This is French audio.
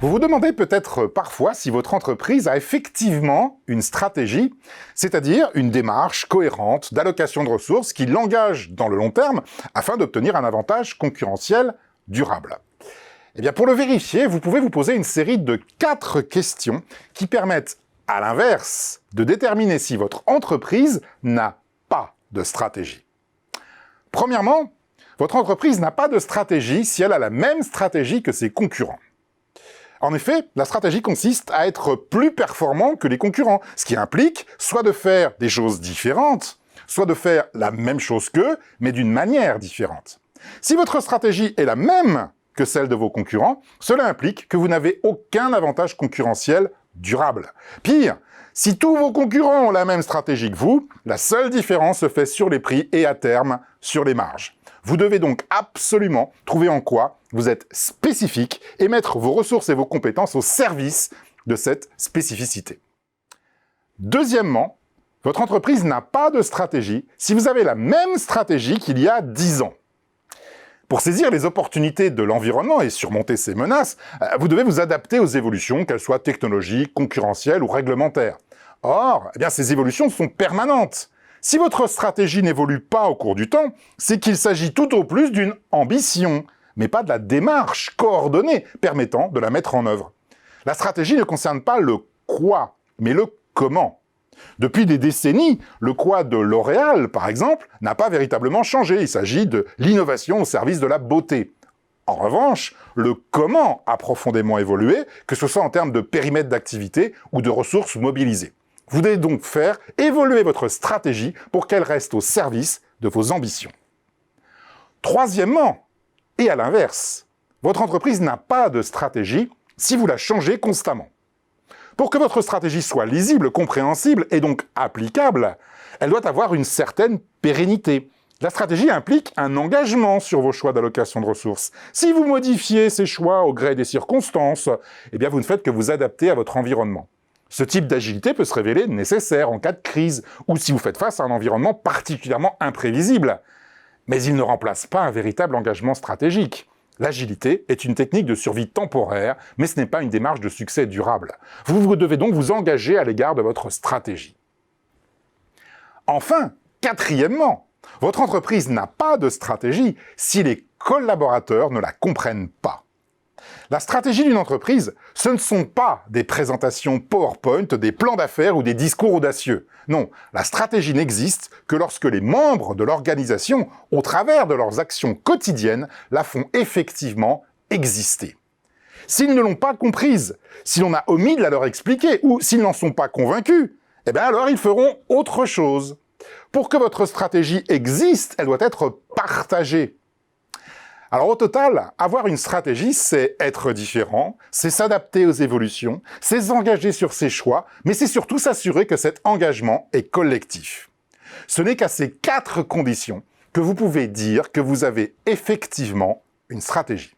Vous vous demandez peut-être parfois si votre entreprise a effectivement une stratégie, c'est-à-dire une démarche cohérente d'allocation de ressources qui l'engage dans le long terme afin d'obtenir un avantage concurrentiel durable. Eh bien, pour le vérifier, vous pouvez vous poser une série de 4 questions qui permettent, à l'inverse, de déterminer si votre entreprise n'a pas de stratégie. Premièrement, votre entreprise n'a pas de stratégie si elle a la même stratégie que ses concurrents. En effet, la stratégie consiste à être plus performant que les concurrents, ce qui implique soit de faire des choses différentes, soit de faire la même chose qu'eux, mais d'une manière différente. Si votre stratégie est la même que celle de vos concurrents, cela implique que vous n'avez aucun avantage concurrentiel durable. Pire, si tous vos concurrents ont la même stratégie que vous, la seule différence se fait sur les prix et à terme sur les marges. Vous devez donc absolument trouver en quoi vous êtes spécifique et mettre vos ressources et vos compétences au service de cette spécificité. Deuxièmement, votre entreprise n'a pas de stratégie si vous avez la même stratégie qu'il y a 10 ans. Pour saisir les opportunités de l'environnement et surmonter ces menaces, vous devez vous adapter aux évolutions, qu'elles soient technologiques, concurrentielles ou réglementaires. Or, ces évolutions sont permanentes. Si votre stratégie n'évolue pas au cours du temps, c'est qu'il s'agit tout au plus d'une ambition, mais pas de la démarche coordonnée permettant de la mettre en œuvre. La stratégie ne concerne pas le quoi, mais le comment. Depuis des décennies, le quoi de L'Oréal, par exemple, n'a pas véritablement changé. Il s'agit de l'innovation au service de la beauté. En revanche, le comment a profondément évolué, que ce soit en termes de périmètre d'activité ou de ressources mobilisées. Vous devez donc faire évoluer votre stratégie pour qu'elle reste au service de vos ambitions. Troisièmement, et à l'inverse, votre entreprise n'a pas de stratégie si vous la changez constamment. Pour que votre stratégie soit lisible, compréhensible et donc applicable, elle doit avoir une certaine pérennité. La stratégie implique un engagement sur vos choix d'allocation de ressources. Si vous modifiez ces choix au gré des circonstances, vous ne faites que vous adapter à votre environnement. Ce type d'agilité peut se révéler nécessaire en cas de crise ou si vous faites face à un environnement particulièrement imprévisible. Mais il ne remplace pas un véritable engagement stratégique. L'agilité est une technique de survie temporaire, mais ce n'est pas une démarche de succès durable. Vous devez donc vous engager à l'égard de votre stratégie. Enfin, quatrièmement, votre entreprise n'a pas de stratégie si les collaborateurs ne la comprennent pas. La stratégie d'une entreprise, ce ne sont pas des présentations PowerPoint, des plans d'affaires ou des discours audacieux. Non, la stratégie n'existe que lorsque les membres de l'organisation, au travers de leurs actions quotidiennes, la font effectivement exister. S'ils ne l'ont pas comprise, si l'on a omis de la leur expliquer ou s'ils n'en sont pas convaincus, alors ils feront autre chose. Pour que votre stratégie existe, elle doit être partagée. Alors au total, avoir une stratégie, c'est être différent, c'est s'adapter aux évolutions, c'est s'engager sur ses choix, mais c'est surtout s'assurer que cet engagement est collectif. Ce n'est qu'à ces 4 conditions que vous pouvez dire que vous avez effectivement une stratégie.